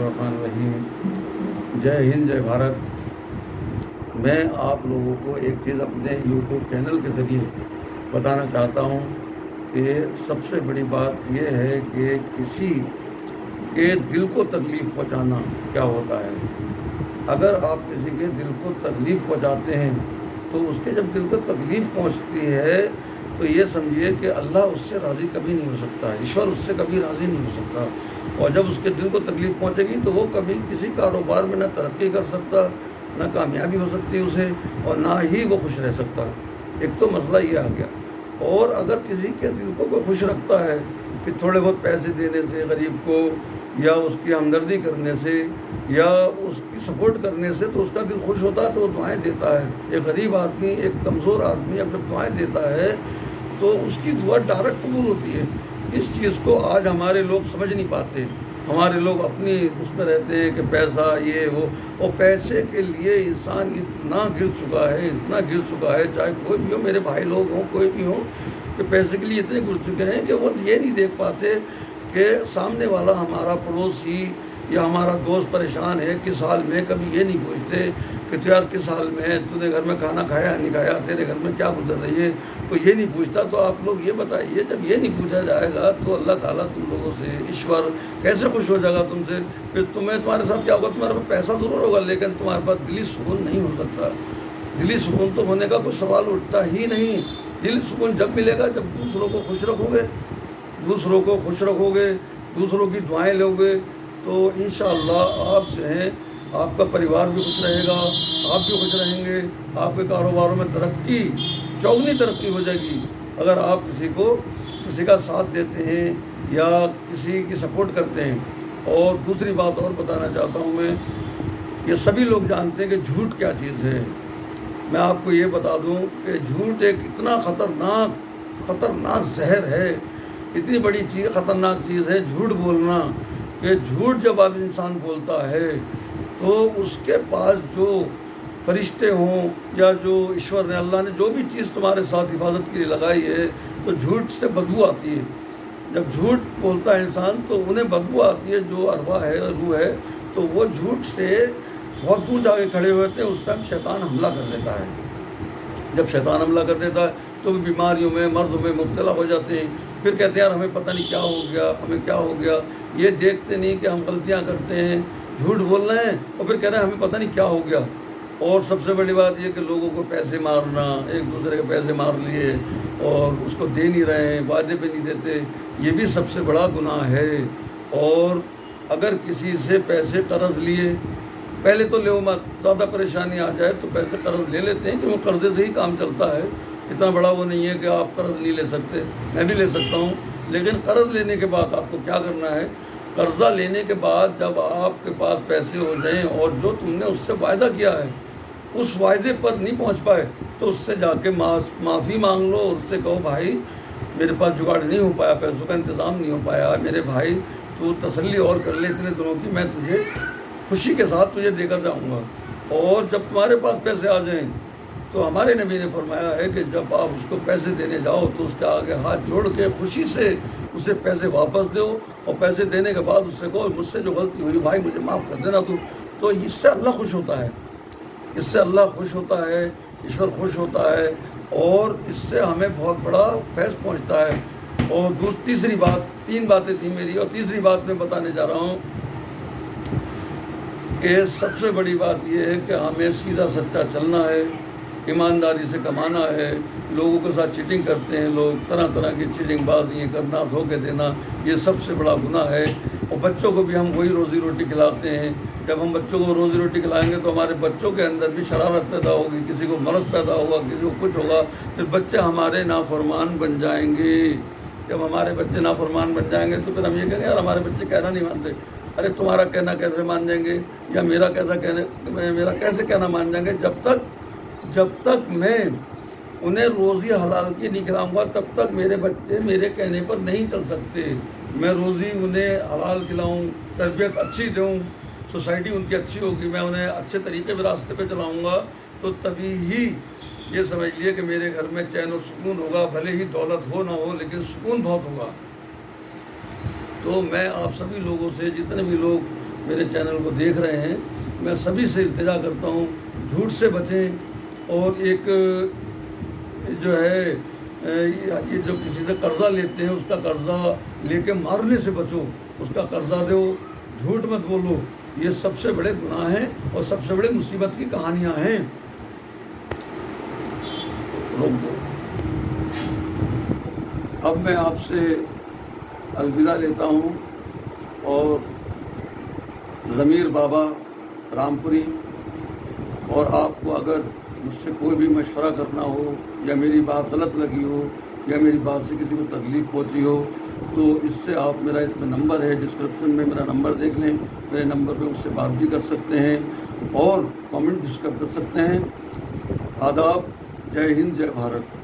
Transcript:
बिस्मिल्लाहिर्रहमानिर्रहीम। जय हिंद, जय भारत। मैं आप लोगों को एक चीज़ अपने यूट्यूब चैनल के ज़रिए बताना चाहता हूँ कि सबसे बड़ी बात यह है कि किसी के दिल को तकलीफ़ पहुँचाना क्या होता है। अगर आप किसी के दिल को तकलीफ़ पहुँचाते हैं तो उसके जब दिल को तकलीफ़ पहुँचती है तो ये समझिए कि अल्लाह उससे राज़ी कभी नहीं हो सकता, ईश्वर उससे कभी राज़ी नहीं हो सकता। और जब उसके दिल को तकलीफ़ पहुँचेगी तो वो कभी किसी कारोबार में ना तरक्की कर सकता, ना कामयाबी हो सकती उसे, और ना ही वो खुश रह सकता। एक तो मसला ये आ गया। और अगर किसी के दिल को कोई खुश रखता है कि थोड़े बहुत पैसे देने से गरीब को, या उसकी हमदर्दी करने से, या उसकी सपोर्ट करने से तो उसका दिल खुश होता है तो वो दुआएं देता है। एक गरीब आदमी, एक कमज़ोर आदमी अगर दुआएं देता है तो उसकी दुआ डायरेक्ट कबूल होती है। इस चीज़ को आज हमारे लोग समझ नहीं पाते। हमारे लोग अपनी उसमें रहते हैं कि पैसा ये वो, और पैसे के लिए इंसान इतना गिर चुका है, इतना गिर चुका है, चाहे कोई भी हो, मेरे भाई लोग हों, कोई भी हो, कि पैसे के लिए इतने गिर चुके हैं कि वो ये नहीं देख पाते कि सामने वाला हमारा पड़ोसी या हमारा दोस्त परेशान है किस हाल में। कभी ये नहीं पूछते कि तो यार किस हाल में है, तूने घर में खाना खाया नहीं खाया, तेरे घर में क्या गुजर रही है, कोई ये नहीं पूछता। तो आप लोग ये बताइए, जब ये नहीं पूछा जाएगा तो अल्लाह ताला तुम लोगों से, ईश्वर कैसे खुश हो जाएगा तुमसे। फिर तुम्हारे साथ क्या होगा, तुम्हारे पास पैसा ज़रूर होगा लेकिन तुम्हारे पास दिली सुकून नहीं हो सकता। दिली सुकून तो होने का कोई सवाल उठता ही नहीं। दिली सुकून जब मिलेगा जब दूसरों को खुश रखोगे, दूसरों को खुश रखोगे, दूसरों की दुआएं लोगे, तो इंशाअल्लाह आप जो हैं, आपका परिवार भी खुश रहेगा, आप भी खुश रहेंगे, आपके कारोबारों में तरक्की, चौगुनी तरक्की हो जाएगी। अगर आप किसी का साथ देते हैं या किसी की सपोर्ट करते हैं। और दूसरी बात और बताना चाहता हूँ मैं, ये सभी लोग जानते हैं कि झूठ क्या चीज़ है। मैं आपको ये बता दूँ कि झूठ एक इतना ख़तरनाक जहर है, इतनी बड़ी चीज़, ख़तरनाक चीज़ है झूठ बोलना। कि झूठ जब आप इंसान बोलता है तो उसके पास जो फरिश्ते हों या जो ईश्वर ने, अल्लाह ने जो भी चीज़ तुम्हारे साथ हिफाजत के लिए लगाई है, तो झूठ से बदबू आती है। जब झूठ बोलता है इंसान तो उन्हें बदबू आती है, जो अरवा है, रूह है, तो वो झूठ से बहुत दूर जाके खड़े हुए थे। उस टाइम शैतान हमला कर देता है। जब शैतान हमला कर देता है तो बीमारियों में, मर्ज़ों में मुब्तला हो जाते हैं। फिर कहते हैं यार हमें पता नहीं क्या हो गया, हमें क्या हो गया। ये देखते नहीं कि हम गलतियां करते हैं, झूठ बोल रहे हैं, और फिर कह रहे हैं हमें पता नहीं क्या हो गया। और सबसे बड़ी बात ये कि लोगों को पैसे मारना, एक दूसरे के पैसे मार लिए और उसको दे नहीं रहे हैं, वादे पे नहीं देते, ये भी सबसे बड़ा गुनाह है। और अगर किसी से पैसे कर्ज लिए, पहले तो ले मत, ज़्यादा परेशानी आ जाए तो पैसे कर्ज ले लेते हैं कि वो कर्जे से ही काम चलता है। इतना बड़ा वो नहीं है कि आप कर्ज नहीं ले सकते, मैं भी ले सकता हूँ। लेकिन कर्ज लेने के बाद आपको क्या करना है, कर्जा लेने के बाद जब आपके पास पैसे हो जाएं और जो तुमने उससे वायदा किया है उस वायदे पर नहीं पहुंच पाए तो उससे जाके माफ़ी मांग लो। उससे कहो भाई मेरे पास जुगाड़ नहीं हो पाया, पैसों का इंतज़ाम नहीं हो पाया, मेरे भाई तू तसल्ली और कर ले इतने दिनों की, मैं तुझे खुशी के साथ तुझे देकर जाऊँगा। और जब तुम्हारे पास पैसे आ जाएं तो हमारे नबी ने फरमाया है कि जब आप उसको पैसे देने जाओ तो उसके आगे हाथ जोड़ के खुशी से उसे पैसे वापस दो, और पैसे देने के बाद उससे कहो मुझसे जो गलती हुई भाई मुझे माफ़ कर देना तू। तो इससे अल्लाह खुश होता है, इससे अल्लाह खुश होता है, ईश्वर खुश होता है, और इससे हमें बहुत बड़ा फैज़ पहुँचता है। और तीसरी बात, 3 बातें थी मेरी, और तीसरी बात मैं बताने जा रहा हूँ कि सबसे बड़ी बात यह है कि हमें सीधा सच्चा चलना है, ईमानदारी से कमाना है। लोगों के साथ चीटिंग करते हैं लोग, तरह तरह की चीटिंग बाजियाँ करना, धोखे देना, ये सबसे बड़ा गुनाह है। और बच्चों को भी हम वही रोज़ी रोटी खिलाते हैं। जब हम बच्चों को रोज़ी रोटी खिलाएंगे तो हमारे बच्चों के अंदर भी शरारत पैदा होगी, किसी को मर्ज़ पैदा होगा, किसी को कुछ होगा, फिर बच्चे हमारे नाफरमान बन जाएंगे। जब हमारे बच्चे नाफरमान बन जाएंगे तो फिर हम ये कहेंगे यार हमारे बच्चे कहना नहीं मानते। अरे तुम्हारा कहना कैसे मान जाएंगे, या मेरा कैसे कहना मान जाएंगे। जब तक मैं उन्हें रोज़ी हलाल की नहीं खिलाऊंगा तब तक मेरे बच्चे मेरे कहने पर नहीं चल सकते। मैं रोज़ी उन्हें हलाल खिलाऊं, तरबियत अच्छी दूं, सोसाइटी उनकी अच्छी होगी, मैं उन्हें अच्छे तरीके से रास्ते पे चलाऊंगा, तो तभी ही ये समझ लिए कि मेरे घर में चैन और सुकून होगा। भले ही दौलत हो ना हो लेकिन सुकून बहुत होगा। तो मैं आप सभी लोगों से, जितने भी लोग میرے چینل کو دیکھ رہے ہیں، میں سبھی سے التجا کرتا ہوں جھوٹ سے بچیں، اور ایک جو ہے یہ جو کسی سے قرضہ لیتے ہیں اس کا قرضہ لے کے مارنے سے بچو، اس کا قرضہ دو، جھوٹ مت بولو، یہ سب سے بڑے گناہ ہیں اور سب سے بڑے مصیبت کی کہانیاں ہیں۔ روک دو۔ اب میں آپ سے الوداع لیتا ہوں، اور ضمیر بابا رامپوری، اور آپ کو اگر مجھ سے کوئی بھی مشورہ کرنا ہو، یا میری بات غلط لگی ہو، یا میری بات سے کسی کو تکلیف پہنچی ہو، تو اس سے آپ میرا اس میں نمبر ہے، ڈسکرپشن میں میرا نمبر دیکھ لیں، میرے نمبر پہ مجھ سے بات بھی کر سکتے ہیں اور کامنٹ ڈسکس کر سکتے ہیں۔ آداب، جے ہند، جے بھارت۔